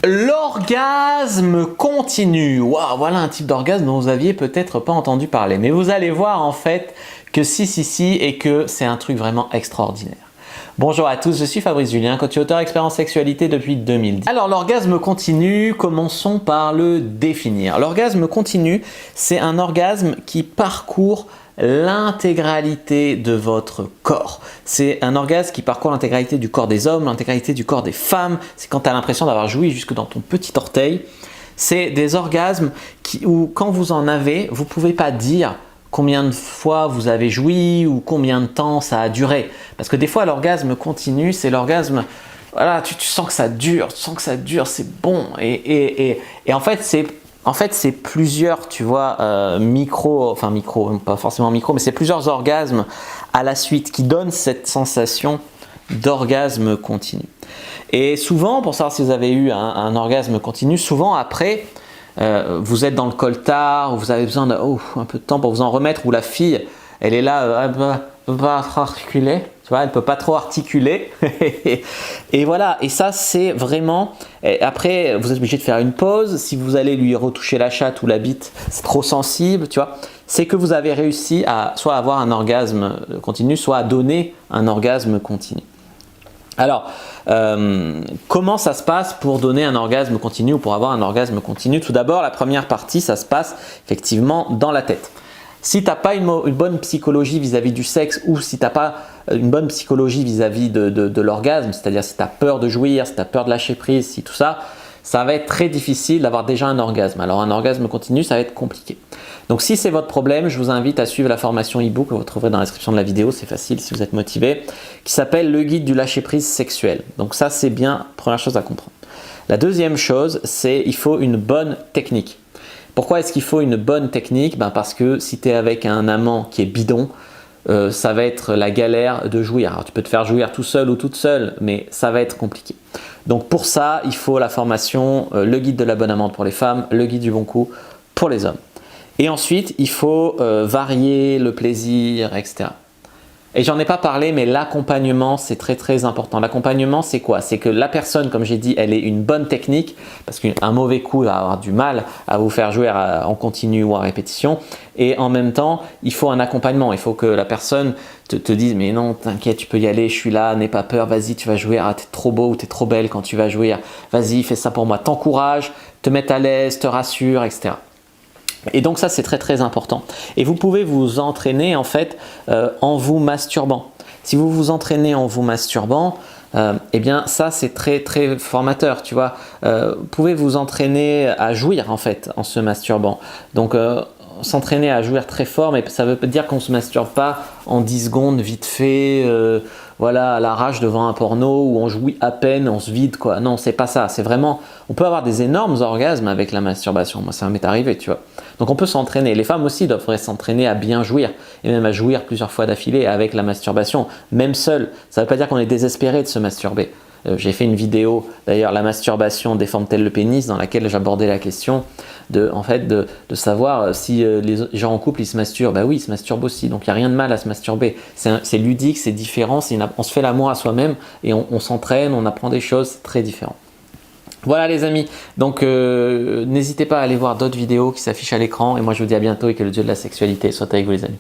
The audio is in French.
L'orgasme continu. Waouh, voilà un type d'orgasme dont vous aviez peut-être pas entendu parler. Mais vous allez voir en fait que si et que c'est un truc vraiment extraordinaire. Bonjour à tous, je suis Fabrice Julien, coach et auteur expert en sexualité depuis 2010. Alors l'orgasme continu, commençons par le définir. L'orgasme continu, c'est un orgasme qui parcourt l'intégralité de votre corps. C'est un orgasme qui parcourt l'intégralité du corps des hommes, l'intégralité du corps des femmes. C'est quand tu as l'impression d'avoir joui jusque dans ton petit orteil. C'est des orgasmes où quand vous en avez, vous ne pouvez pas dire combien de fois vous avez joui ou combien de temps ça a duré. Parce que des fois, l'orgasme continu, c'est l'orgasme, voilà, tu sens que ça dure, c'est bon. Et en fait, c'est plusieurs, tu vois, pas forcément micro, mais c'est plusieurs orgasmes à la suite qui donnent cette sensation d'orgasme continu. Et souvent, pour savoir si vous avez eu un orgasme continu, souvent après, vous êtes dans le coltard, ou vous avez besoin un peu de temps pour vous en remettre, ou la fille, elle est là, elle peut pas articuler, tu vois, elle peut pas trop articuler. Et voilà, et ça c'est vraiment, après vous êtes obligé de faire une pause, si vous allez lui retoucher la chatte ou la bite, c'est trop sensible, tu vois, c'est que vous avez réussi à soit avoir un orgasme continu, soit à donner un orgasme continu. Alors, comment ça se passe pour donner un orgasme continu ou pour avoir un orgasme continu? Tout d'abord, la première partie, ça se passe effectivement dans la tête. Si tu n'as pas une bonne psychologie vis-à-vis du sexe ou si tu n'as pas une bonne psychologie vis-à-vis de l'orgasme, c'est-à-dire si tu as peur de jouir, si tu as peur de lâcher prise, si tout ça, ça va être très difficile d'avoir déjà un orgasme. Alors un orgasme continu, ça va être compliqué. Donc si c'est votre problème, je vous invite à suivre la formation e-book que vous trouverez dans la description de la vidéo, c'est facile si vous êtes motivé, qui s'appelle le guide du lâcher prise sexuel. Donc ça c'est bien, première chose à comprendre. La deuxième chose, c'est il faut une bonne technique. Pourquoi est-ce qu'il faut une bonne technique? Parce que si tu es avec un amant qui est bidon, ça va être la galère de jouir. Alors, tu peux te faire jouir tout seul ou toute seule, mais ça va être compliqué. Donc pour ça, il faut la formation, le guide de la bonne amante pour les femmes, le guide du bon coup pour les hommes. Et ensuite, il faut varier le plaisir, etc. Et j'en ai pas parlé, mais l'accompagnement, c'est très très important. L'accompagnement, c'est quoi? C'est que la personne, comme j'ai dit, elle ait une bonne technique, parce qu'un mauvais coup va avoir du mal à vous faire jouer en continu ou en répétition. Et en même temps, il faut un accompagnement. Il faut que la personne te dise « mais non, t'inquiète, tu peux y aller, je suis là, n'aie pas peur, vas-y, tu vas jouer, ah, t'es trop beau ou t'es trop belle quand tu vas jouer, vas-y, fais ça pour moi », t'encourage, te met à l'aise, te rassure, etc. Et donc ça c'est très très important. Et vous pouvez vous entraîner en fait en vous masturbant. Si vous vous entraînez en vous masturbant, eh bien ça c'est très très formateur, tu vois. Vous pouvez vous entraîner à jouir en fait en se masturbant. Donc s'entraîner à jouir très fort, mais ça veut pas dire qu'on ne se masturbe pas en 10 secondes vite fait, voilà, à l'arrache devant un porno où on jouit à peine, on se vide quoi. Non, c'est pas ça. C'est vraiment, on peut avoir des énormes orgasmes avec la masturbation. Moi, ça m'est arrivé, tu vois. Donc on peut s'entraîner. Les femmes aussi devraient s'entraîner à bien jouir et même à jouir plusieurs fois d'affilée avec la masturbation, même seul. Ça ne veut pas dire qu'on est désespéré de se masturber. J'ai fait une vidéo, d'ailleurs, la masturbation déforme-t-elle le pénis, dans laquelle j'abordais la question de savoir si les gens en couple ils se masturbent. Ben oui, ils se masturbent aussi, donc il n'y a rien de mal à se masturber. C'est ludique, c'est différent, on se fait l'amour à soi-même et on s'entraîne, on apprend des choses, c'est très différent. Voilà les amis, donc n'hésitez pas à aller voir d'autres vidéos qui s'affichent à l'écran et moi je vous dis à bientôt et que le dieu de la sexualité soit avec vous les amis.